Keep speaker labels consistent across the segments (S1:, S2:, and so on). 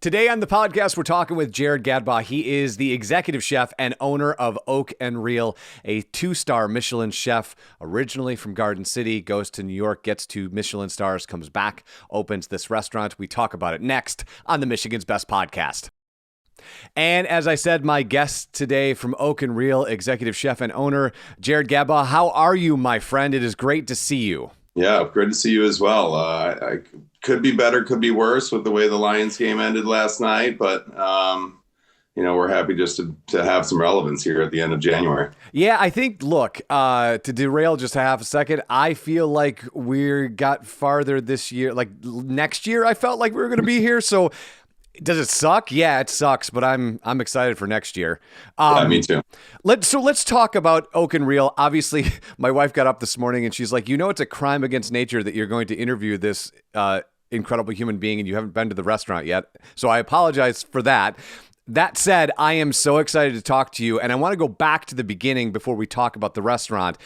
S1: Today on the podcast, we're talking with Jared Gadbaw. He is the executive chef and owner of Oak and Reel, a 2-star Michelin chef, originally from Garden City, goes to New York, gets 2 Michelin stars, comes back, opens this restaurant. We talk about it next on the Michigan's Best Podcast. And as I said, my guest today from Oak and Reel, executive chef and owner, Jared Gadbaw. How are you, my friend? It is great to see you.
S2: Yeah, great to see you as well. I could be better, could be worse with the way the Lions game ended last night, but we're happy just to have some relevance here at the end of January.
S1: Yeah, I think, look, to derail just a half a second, I feel like we got farther this year. Like next year, I felt like we were going to be here. So does it suck? Yeah, it sucks, but I'm excited for next year.
S2: Yeah, me too.
S1: Let's talk about Oak and Reel. Obviously, my wife got up this morning and she's like, it's a crime against nature that you're going to interview this incredible human being and you haven't been to the restaurant yet. So I apologize for that. That said, I am so excited to talk to you, and I want to go back to the beginning before we talk about the restaurant.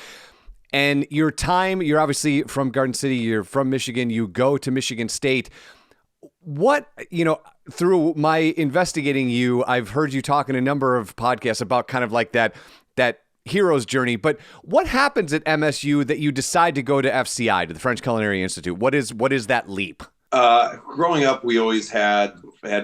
S1: And your time, you're obviously from Garden City, you're from Michigan, you go to Michigan State. Through my investigating you, I've heard you talk in a number of podcasts about kind of like that hero's journey. But what happens at MSU that you decide to go to FCI, to the French Culinary Institute? What is that leap?
S2: Growing up, we always had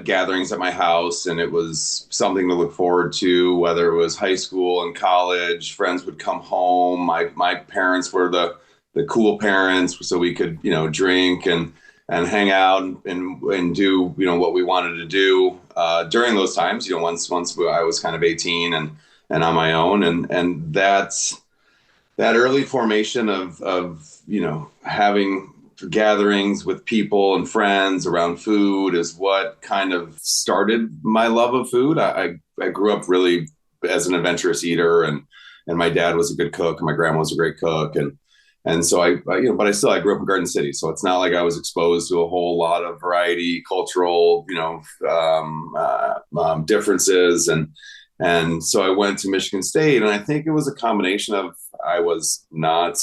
S2: gatherings at my house, and it was something to look forward to, whether it was high school and college. Friends would come home. My parents were the cool parents, so we could, drink and hang out and do, what we wanted to do during those times, once I was kind of 18 and on my own. And that early formation of having gatherings with people and friends around food is what kind of started my love of food. I grew up really as an adventurous eater, and my dad was a good cook and my grandma was a great cook. And so I grew up in Garden City. So it's not like I was exposed to a whole lot of variety, cultural, differences. And so I went to Michigan State, and I think it was a combination of, I was not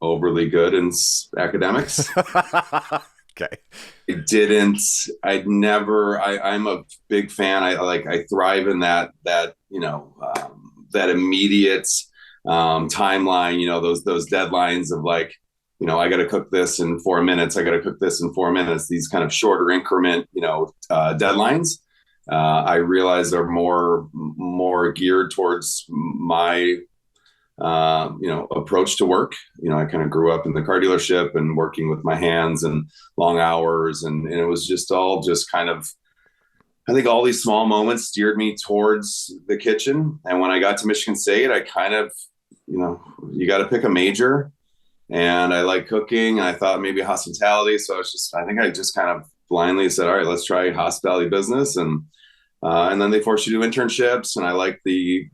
S2: overly good in academics.
S1: Okay.
S2: I'm a big fan. I thrive in that immediate timeline, those deadlines of I got to cook this in 4 minutes. I got to cook this in 4 minutes. These kind of shorter increment, deadlines. I realize they're more geared towards my, approach to work. I kind of grew up in the car dealership and working with my hands and long hours. And it was just kind of, I think all these small moments steered me towards the kitchen. And when I got to Michigan State, I kind of, you got to pick a major, and I like cooking, and I thought maybe hospitality. So I think I just kind of blindly said, all right, let's try hospitality business. And then they force you to do internships. And I like the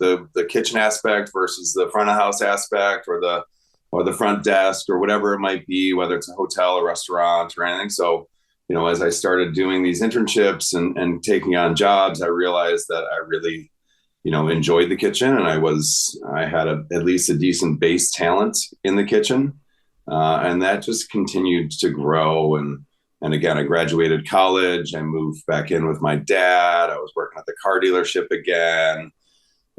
S2: kitchen aspect versus the front of house aspect, or the front desk, or whatever it might be, whether it's a hotel or restaurant or anything. So, as I started doing these internships and taking on jobs, I realized that I really, enjoyed the kitchen, and I had at least a decent base talent in the kitchen. And that just continued to grow. And again, I graduated college. I moved back in with my dad. I was working at the car dealership again.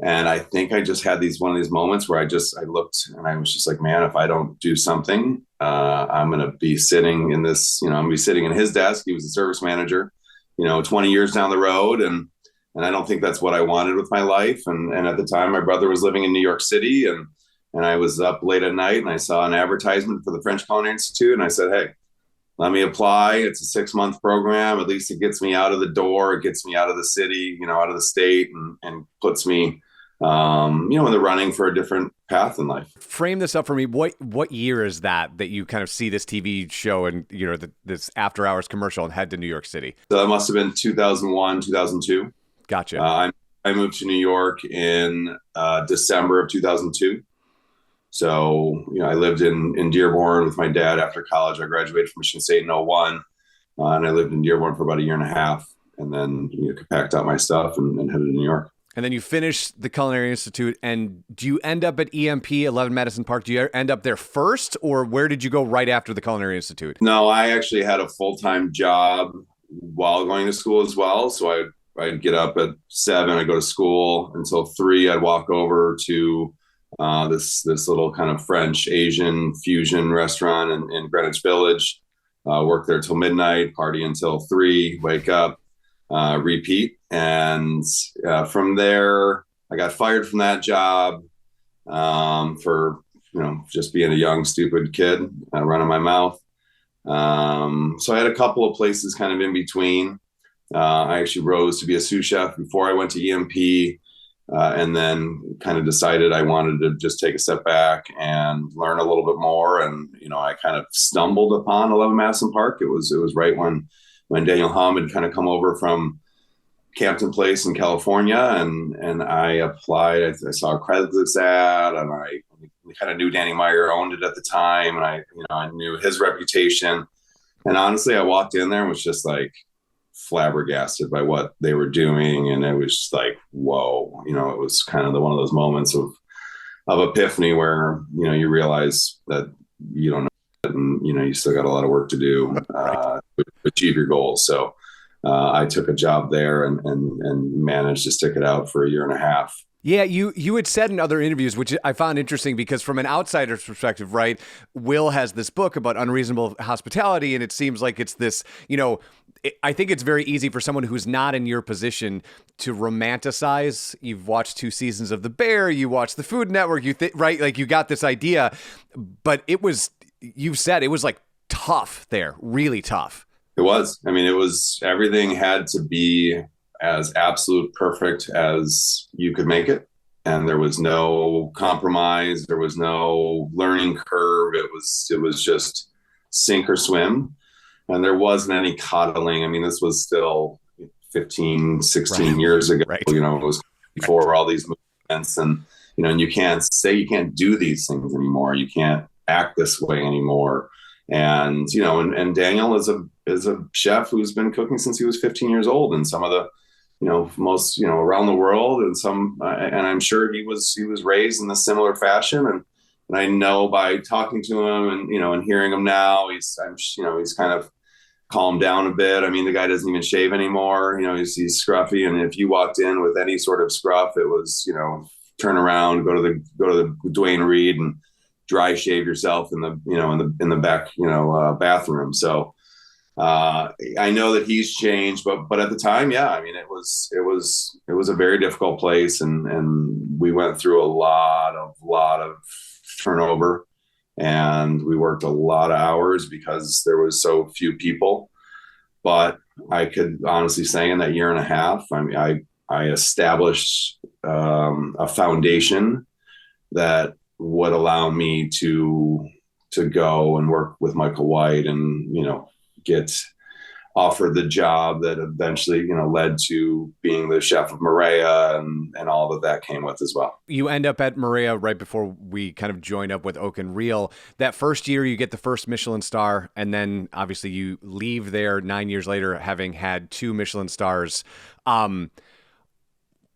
S2: And I think I just had one of these moments where I looked and I was just like, man, if I don't do something, I'm going to be sitting in this, I'm going to be sitting in his desk. He was a service manager, 20 years down the road. And I don't think that's what I wanted with my life. And at the time, my brother was living in New York City, and I was up late at night, and I saw an advertisement for the French Culinary Institute. And I said, hey, let me apply. It's a 6-month program. At least it gets me out of the door. It gets me out of the city, out of the state, and puts me, in the running for a different path in life.
S1: Frame this up for me. What year is that you kind of see this TV show and, this after hours commercial and head to New York City?
S2: So that must have been 2001, 2002.
S1: Gotcha.
S2: I moved to New York in December of 2002. So, I lived in Dearborn with my dad after college. I graduated from Michigan State in 2001, and I lived in Dearborn for about a year and a half, and then packed up my stuff and headed to New York.
S1: And then you finished the Culinary Institute, and do you end up at EMP, 11 Madison Park? Do you end up there first, or where did you go right after the Culinary Institute?
S2: No, I actually had a full-time job while going to school as well. So I'd get up at 7, I'd go to school until 3. I'd walk over to this little kind of French Asian fusion restaurant in Greenwich Village. Work there till midnight, party until 3, wake up, repeat. And from there, I got fired from that job for just being a young, stupid kid, running my mouth. So I had a couple of places kind of in between. I actually rose to be a sous chef before I went to EMP, and then kind of decided I wanted to just take a step back and learn a little bit more. And, I kind of stumbled upon 11 Madison Park. It was right when Daniel Hum had kind of come over from Campton Place in California, and I applied. I saw a Craigslist ad, and I kind of knew Danny Meyer owned it at the time, and I knew his reputation. And honestly, I walked in there and was just like flabbergasted by what they were doing, and it was just like, whoa, it was kind of one of those moments of epiphany where you realize that you don't know it, and you still got a lot of work to do to achieve your goals. So I took a job there and managed to stick it out for a year and a half.
S1: Yeah, you had said in other interviews, which I found interesting because from an outsider's perspective, right, Will has this book about unreasonable hospitality, and it seems like it's this, I think it's very easy for someone who's not in your position to romanticize. You've watched 2 seasons of The Bear, you watched the Food Network, right? Like you got this idea, but you've said it was like tough there, really tough.
S2: It was. I mean, everything had to be as absolute perfect as you could make it. And there was no compromise. There was no learning curve. It was just sink or swim. And there wasn't any coddling. I mean, this was still 15, 16 years ago. Right. It was before all these movements, and you can't say you can't do these things anymore. You can't act this way anymore. And and Daniel is a chef who's been cooking since he was 15 years old, and some of the most around the world, and and I'm sure he was raised in a similar fashion. And I know by talking to him and hearing him now, he's kind of calmed down a bit. I mean, the guy doesn't even shave anymore. He's scruffy, and if you walked in with any sort of scruff, it was turn around, go to the Dwayne Reed and dry shave yourself in the back bathroom. So I know that he's changed, but at the time, yeah, I mean, it was a very difficult place, and we went through a lot of turnover, and we worked a lot of hours because there was so few people. But I could honestly say in that year and a half, I mean, I established a foundation that would allow me to go and work with Michael White and get offered the job that eventually led to being the chef of Marea and all that came with as well.
S1: You end up at Marea right before we kind of join up with Oak and Reel. That first year you get the first Michelin star, and then obviously you leave there 9 years later having had 2 Michelin stars.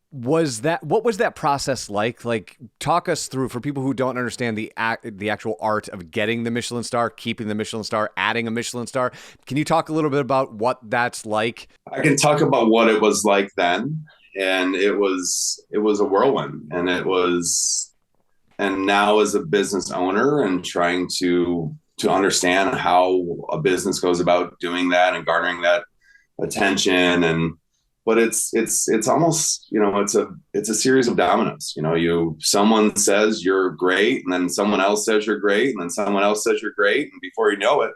S1: What was that process like? Like, talk us through, for people who don't understand the actual art of getting the Michelin star, keeping the Michelin star, adding a Michelin star. Can you talk a little bit about what that's like?
S2: I can talk about what it was like then, and it was a whirlwind, and now as a business owner and trying to understand how a business goes about doing that and garnering that attention. But it's almost, it's a series of dominoes. Someone says you're great, and then someone else says you're great, and then someone else says you're great. And before you know it,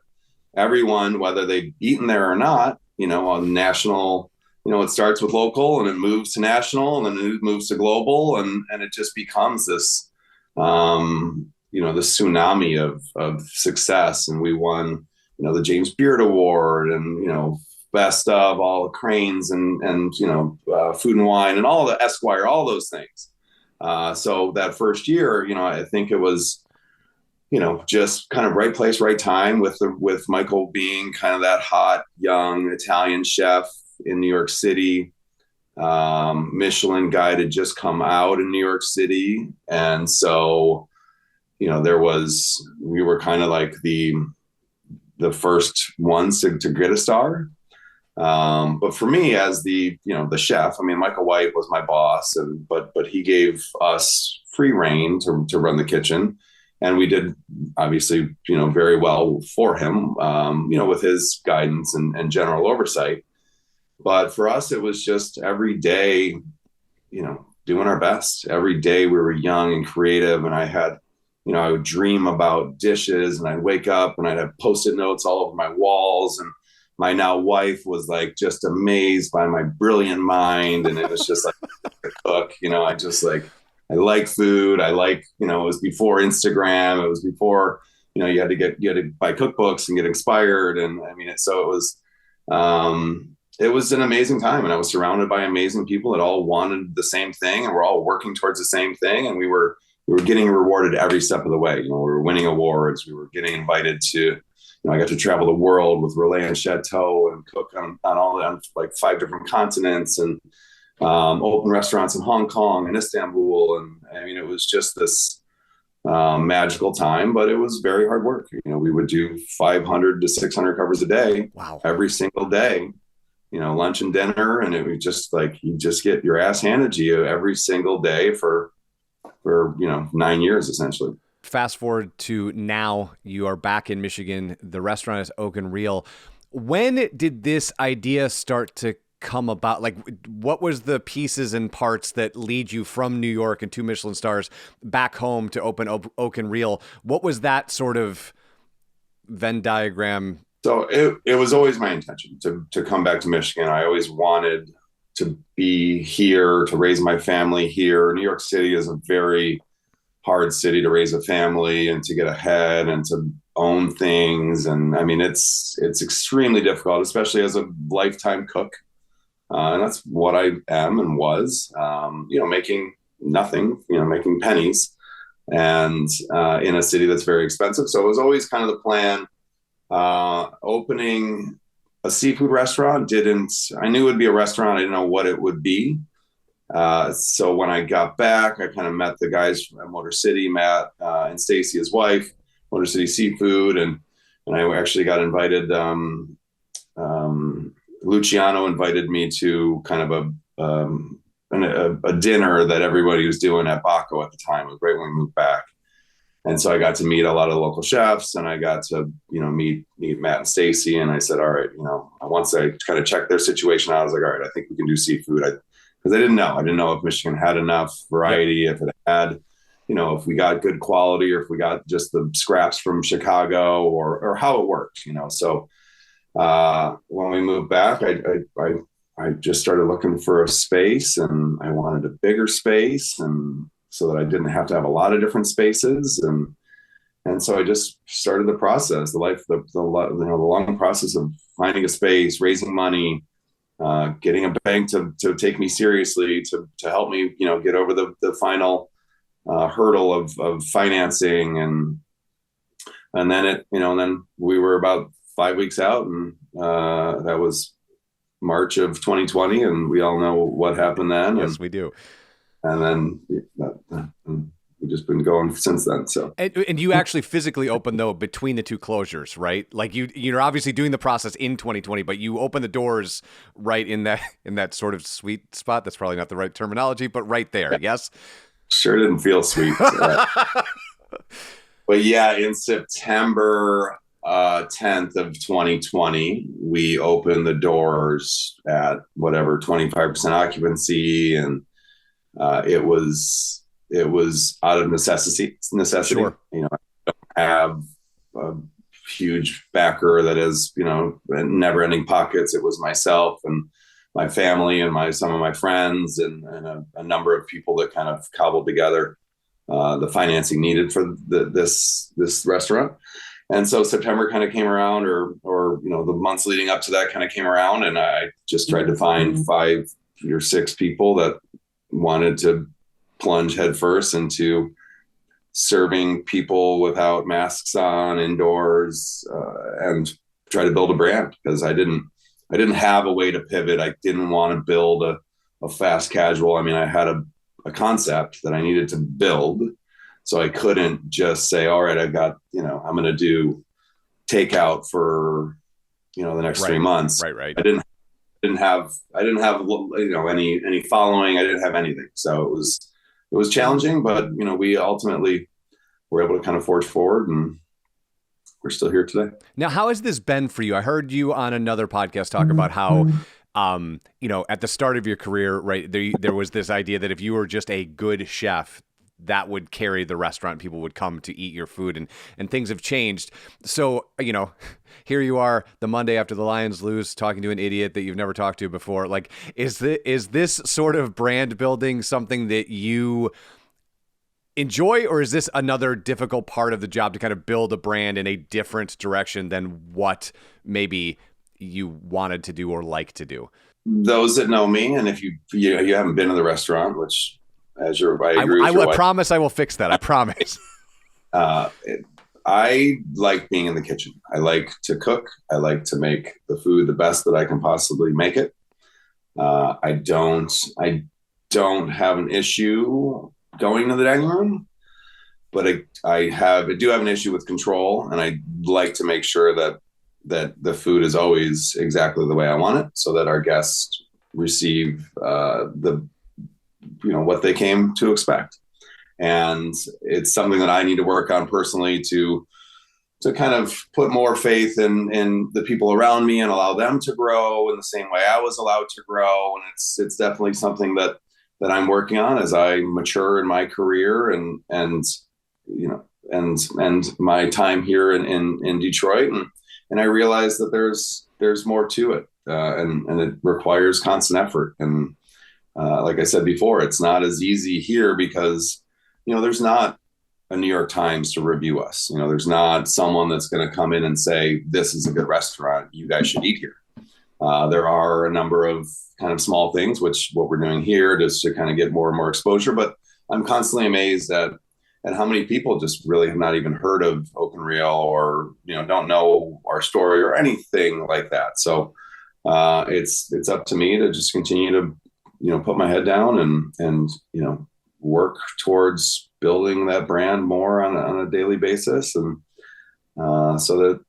S2: everyone, whether they've eaten there or not, on national, it starts with local and it moves to national and then it moves to global. And it just becomes this, the tsunami of success. And we won, the James Beard Award, and, best of all the Cranes and Food and Wine and all the Esquire, all those things. So that first year, I think it was, just kind of right place, right time with Michael being kind of that hot young Italian chef in New York City. Michelin Guide had just come out in New York City. And so, we were kind of like the first ones to get a star. But for me, as the chef, I mean, Michael White was my boss, but he gave us free reign to run the kitchen, and we did obviously, very well for him, with his guidance and general oversight. But for us, it was just every day, doing our best. Every day we were young and creative, and I would dream about dishes, and I'd wake up and I'd have Post-it notes all over my walls, and my now wife was like just amazed by my brilliant mind. And it was just like a cook, I like food. I like, it was before Instagram. It was before, you had to buy cookbooks and get inspired. And I mean, it was an amazing time. And I was surrounded by amazing people that all wanted the same thing. And we're all working towards the same thing. And we were getting rewarded every step of the way. We were winning awards. We were getting invited to, I got to travel the world with Relais and Chateau and cook on like 5 different continents, and open restaurants in Hong Kong and Istanbul. And I mean, it was just this magical time, but it was very hard work. We would do 500 to 600 covers a day.
S1: Wow.
S2: Every single day, lunch and dinner. And it was just like, you just get your ass handed to you every single day for 9 years, essentially.
S1: Fast forward to now, you are back in Michigan. The restaurant is Oak and Reel. When did this idea start to come about? Like, what was the pieces and parts that lead you from New York and 2 Michelin stars back home to open Oak and Reel? What was that sort of Venn diagram?
S2: So it was always my intention to come back to Michigan. I always wanted to be here, to raise my family here. New York City is a very hard city to raise a family and to get ahead and to own things. And I mean, it's extremely difficult, especially as a lifetime cook. And that's what I am and was, making nothing, making pennies, and in a city that's very expensive. So it was always kind of the plan. Opening a seafood restaurant I knew it would be a restaurant. I didn't know what it would be. So when I got back, I kind of met the guys from Motor City, Matt and Stacy, his wife, Motor City Seafood, and I actually got invited. Luciano invited me to kind of a dinner that everybody was doing at Baco at the time. It was right when we moved back, and so I got to meet a lot of the local chefs, and I got to meet Matt and Stacy, and I said, all right, once I kind of checked their situation out, I was like, all right, I think we can do seafood. Because I didn't know if Michigan had enough variety, if it had, if we got good quality, or if we got just the scraps from Chicago, or how it worked, So when we moved back, I just started looking for a space, and I wanted a bigger space, and so that I didn't have to have a lot of different spaces, and so I just started the process, the long process of finding a space, raising money. Getting a bank to take me seriously, to help me, get over the final hurdle of financing, and then then we were about 5 weeks out, and that was March of 2020, and we all know what happened then.
S1: Yes, we do.
S2: And then we've just been going since then. So,
S1: and you actually physically opened, though, between the 2 closures, right? Like you're obviously doing the process in 2020, but you open the doors right in that sort of sweet spot. That's probably not the right terminology, but right there. Yes.
S2: Sure didn't feel sweet. But yeah, in September 10th of 2020, we opened the doors at whatever 25% occupancy, and it was out of necessity.
S1: Sure.
S2: I don't have a huge backer that is, never ending pockets. It was myself and my family and some of my friends and a number of people that kind of cobbled together the financing needed for this restaurant. And so September kind of came around, or the months leading up to that kind of came around, and I just tried to find 5 or 6 people that wanted to plunge headfirst into serving people without masks on indoors, and try to build a brand, because I didn't have a way to pivot. I didn't want to build a fast casual. I mean, I had a concept that I needed to build, so I couldn't just say, all right, I've got, I'm going to do takeout for, the next 3 months.
S1: Right.
S2: I didn't have I didn't have, any following. I didn't have anything. So it was challenging, but, we ultimately were able to kind of forge forward, and we're still here today.
S1: Now, how has this been for you? I heard you on another podcast talk about how, at the start of your career, right, there was this idea that if you were just a good chef, that would carry the restaurant. People would come to eat your food, and things have changed. So, here you are the Monday after the Lions lose, talking to an idiot that you've never talked to before. Like, is this sort of brand building something that you enjoy, or is this another difficult part of the job to kind of build a brand in a different direction than what maybe you wanted to do or like to do?
S2: Those that know me, and if you haven't been to the restaurant, which I agree with
S1: I promise I will fix that. I promise.
S2: I like being in the kitchen. I like to cook. I like to make the food the best that I can possibly make it. I don't have an issue going to the dining room, but I do have an issue with control, and I like to make sure that the food is always exactly the way I want it, so that our guests receive what they came to expect. And it's something that I need to work on personally to kind of put more faith in the people around me and allow them to grow in the same way I was allowed to grow. And it's definitely something that I'm working on as I mature in my career and my time here in Detroit. And I realize that there's more to it, and it requires constant effort. And like I said before, it's not as easy here because, there's not a New York Times to review us. There's not someone that's going to come in and say, this is a good restaurant, you guys should eat here. There are a number of kind of small things, which what we're doing here just to kind of get more and more exposure. But I'm constantly amazed at how many people just really have not even heard of Oak and Reel, or, don't know our story or anything like that. So it's up to me to just continue to, put my head down and work towards building that brand more on a daily basis, and so that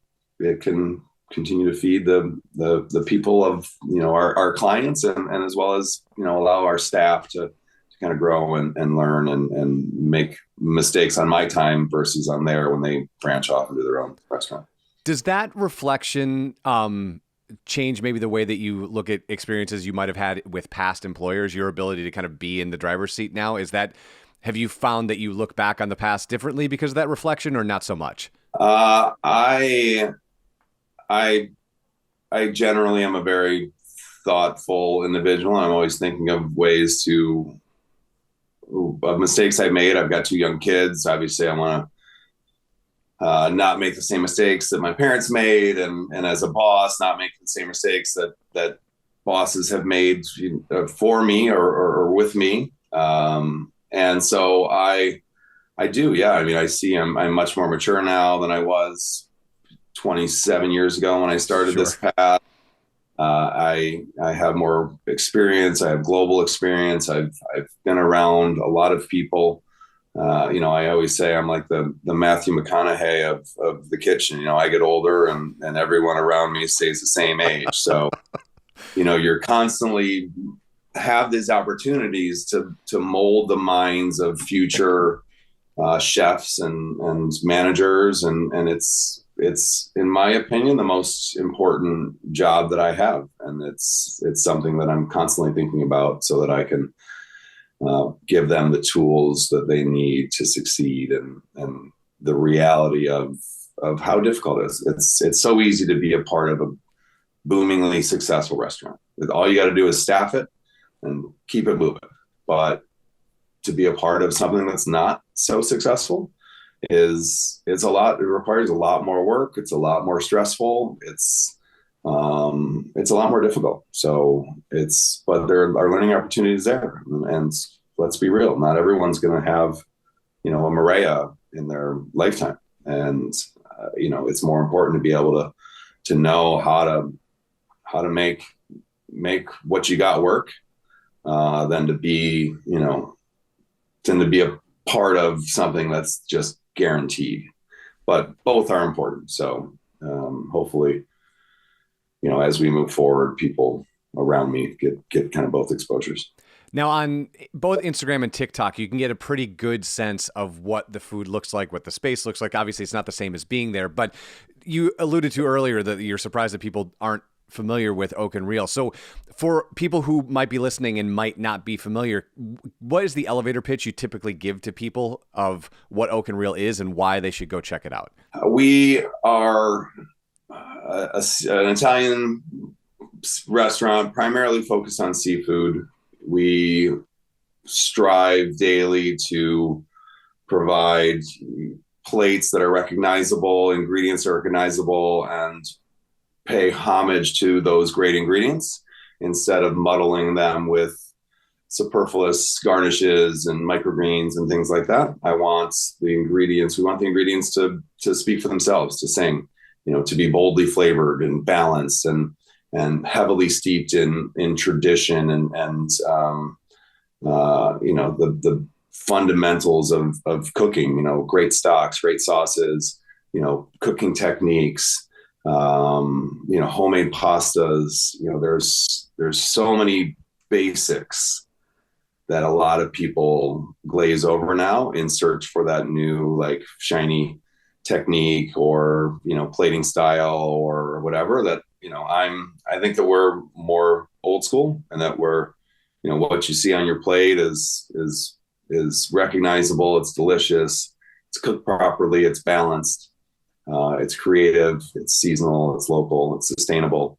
S2: it can continue to feed the people of our clients, and as well as allow our staff to kind of grow and learn and make mistakes on my time versus on their when they branch off into their own restaurant.
S1: Does that reflection change maybe the way that you look at experiences you might have had with past employers, your ability to kind of be in the driver's seat now? Have you found that you look back on the past differently because of that reflection, or not so much?
S2: I generally am a very thoughtful individual, and I'm always thinking of ways of mistakes I made. I've got 2 young kids. Obviously, I want to not make the same mistakes that my parents made, and as a boss, not make the same mistakes that bosses have made for me or with me. And so I do, yeah. I mean, I see I'm much more mature now than I was 27 years ago when I started this path. I have more experience. I have global experience. I've been around a lot of people. I always say I'm like the Matthew McConaughey of the kitchen. I get older and everyone around me stays the same age. So, you're constantly have these opportunities to mold the minds of future chefs and managers. And it's in my opinion, the most important job that I have. And it's something that I'm constantly thinking about so that I can give them the tools that they need to succeed, and the reality of how difficult it is. It's so easy to be a part of a boomingly successful restaurant. All you got to do is staff it and keep it moving. But to be a part of something that's not so successful it's a lot. It requires a lot more work. It's a lot more stressful. It's a lot more difficult. So but there are learning opportunities there. And let's be real, not everyone's going to have, a Marea in their lifetime. And, it's more important to be able to know how to make what you got work, than to be, than to be a part of something that's just guaranteed. But both are important. So hopefully, as we move forward, people around me, get kind of both exposures.
S1: Now, on both Instagram and TikTok, you can get a pretty good sense of what the food looks like, what the space looks like. Obviously, it's not the same as being there, but you alluded to earlier that you're surprised that people aren't familiar with Oak and Reel. So for people who might be listening and might not be familiar, what is the elevator pitch you typically give to people of what Oak and Reel is and why they should go check it out?
S2: We are an Italian restaurant primarily focused on seafood. We strive daily to provide plates that are recognizable, ingredients are recognizable, and pay homage to those great ingredients instead of muddling them with superfluous garnishes and microgreens and things like that. We want the ingredients to speak for themselves, to sing, to be boldly flavored and balanced and heavily steeped in tradition and the fundamentals of cooking, great stocks, great sauces, cooking techniques, homemade pastas. There's so many basics that a lot of people glaze over now in search for that new, like, shiny technique or, plating style or whatever that, I think that we're more old school and that we're, what you see on your plate is recognizable. It's delicious. It's cooked properly. It's balanced. It's creative. It's seasonal. It's local. It's sustainable.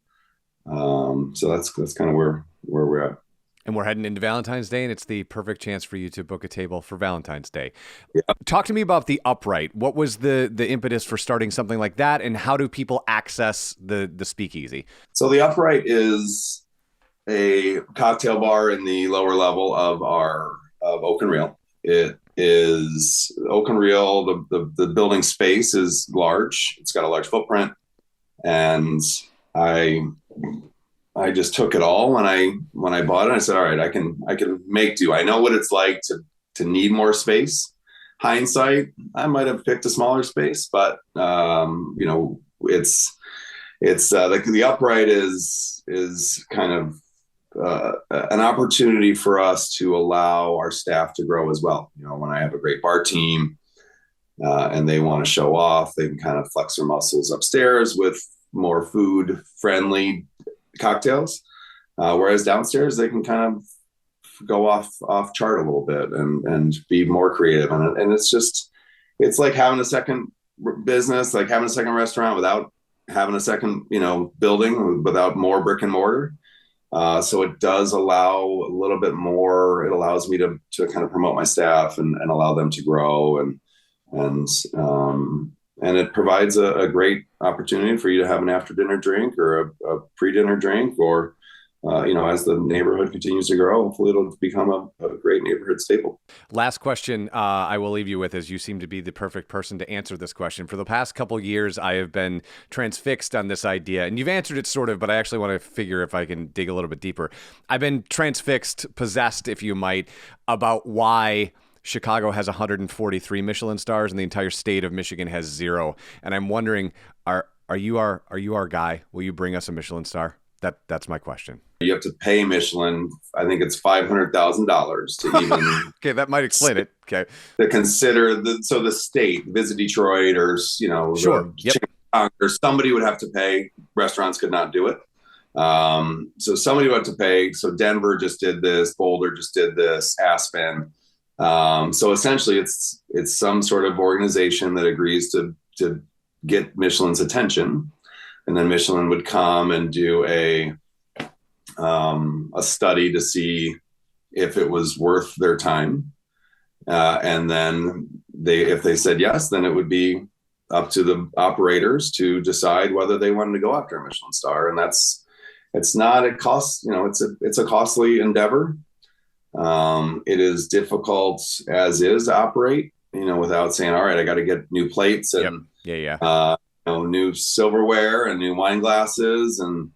S2: So that's kind of where we're at.
S1: And we're heading into Valentine's Day, and it's the perfect chance for you to book a table for Valentine's Day.
S2: Yeah.
S1: Talk to me about the Upright. What was the impetus for starting something like that, and how do people access the speakeasy?
S2: So the Upright is a cocktail bar in the lower level of Oak and Reel. It is Oak and Reel. The building space is large. It's got a large footprint, and I just took it all when I bought it. I said, all right, I can make do. I know what it's like to need more space. Hindsight, I might have picked a smaller space, but it's the Upright is kind of an opportunity for us to allow our staff to grow as well. When I have a great bar team and they want to show off, they can kind of flex their muscles upstairs with more food friendly cocktails, whereas downstairs they can kind of go off chart a little bit and be more creative. And it's like having a second business, like having a second restaurant without having a second, building, without more brick and mortar. So it does allow a little bit more. It allows me to kind of promote my staff and allow them to grow and it provides a great opportunity for you to have an after dinner drink or a pre-dinner drink, or, as the neighborhood continues to grow, hopefully it'll become a great neighborhood staple.
S1: Last question I will leave you with, as you seem to be the perfect person to answer this question. For the past couple years, I have been transfixed on this idea, and you've answered it sort of, but I actually want to figure if I can dig a little bit deeper. I've been transfixed, possessed, if you might, about why Chicago has 143 Michelin stars and the entire state of Michigan has 0. And I'm wondering, are you our guy? Will you bring us a Michelin star? That's my question.
S2: You have to pay Michelin. I think it's $500,000 to even.
S1: Okay, that might explain it. Okay,
S2: to consider the state, Visit Detroit, or
S1: sure, yep.
S2: Or somebody would have to pay. Restaurants could not do it. So somebody would have to pay. So Denver just did this. Boulder just did this. Aspen. So essentially, it's some sort of organization that agrees to get Michelin's attention, and then Michelin would come and do a study to see if it was worth their time, and then if they said yes, then it would be up to the operators to decide whether they wanted to go after a Michelin star, and it's a costly endeavor. It is difficult as is to operate, without saying, all right, I got to get new plates and new silverware and new wine glasses. And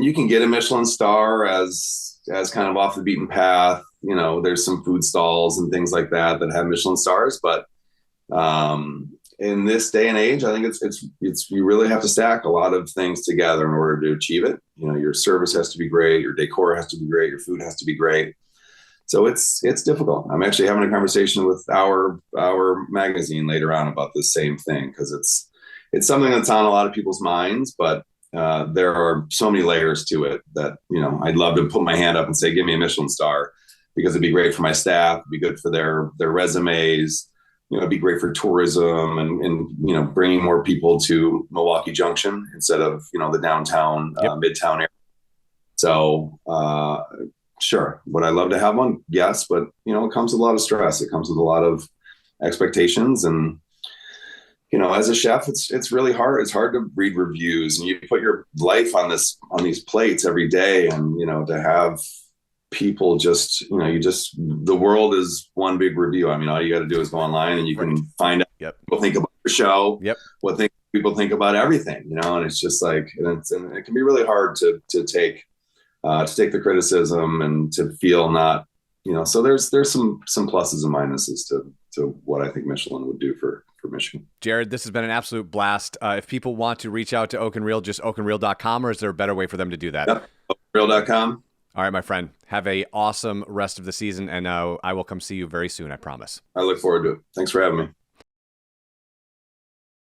S2: you can get a Michelin star as kind of off the beaten path. There's some food stalls and things like that have Michelin stars, but in this day and age, I think it's you really have to stack a lot of things together in order to achieve it. Your service has to be great, your decor has to be great, your food has to be great. So it's difficult. I'm actually having a conversation with our magazine later on about the same thing, because it's something that's on a lot of people's minds, but there are so many layers to it that, I'd love to put my hand up and say, give me a Michelin star, because it'd be great for my staff, it'd be good for their resumes, it'd be great for tourism and bringing more people to Milwaukee Junction instead of, the downtown, midtown area. So, sure. Would I love to have one? Yes. But, it comes with a lot of stress. It comes with a lot of expectations. And, as a chef, it's really hard. It's hard to read reviews, and you put your life on these plates every day. And, to have people just, the world is one big review. I mean, all you got to do is go online and you can find out what people think about your show, what people think about everything, and it's just like, and it can be really hard to take the criticism and to feel not, so there's some pluses and minuses to what I think Michelin would do for Michigan.
S1: Jared, this has been an absolute blast. If people want to reach out to Oak and Reel, just oakandreel.com, or is there a better way for them to do that?
S2: Yep. oakandreel.com.
S1: All right, my friend, have a awesome rest of the season, and I will come see you very soon, I promise.
S2: I look forward to it. Thanks for having me.